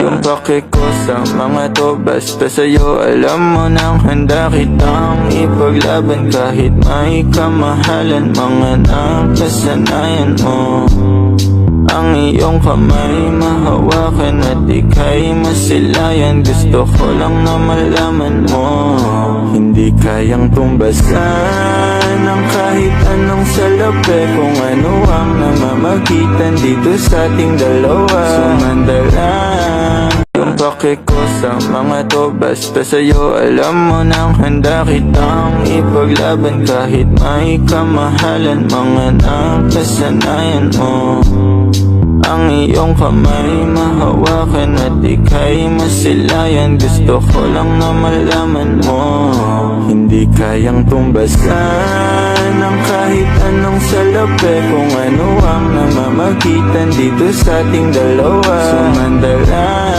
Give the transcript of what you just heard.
Yung pake ko sa mga to, basta sa'yo alam mo nang handa kitang ipaglaban. Kahit may kamahalan, mga nakasanayan mo. Ang iyong kamay mahawakan at ika'y masilayan. Gusto ko lang na malaman mo, hindi kayang tumbasan ng kahit anong salapi. Kung ano ang namamagitan dito sa ating dalawa. Sumandala yung pake ko sa mga to, basta sa'yo alam mo nang handa kitang ipaglaban. Kahit may kamahalan, mga nakasanayan mo. Ang iyong kamay mahawakan at ika'y masilayan. Gusto ko lang na malaman mo, hindi kayang tumbasan ng kahit anong salapi. Kung ano ang namamagitan dito sa ating dalawa. Sumandala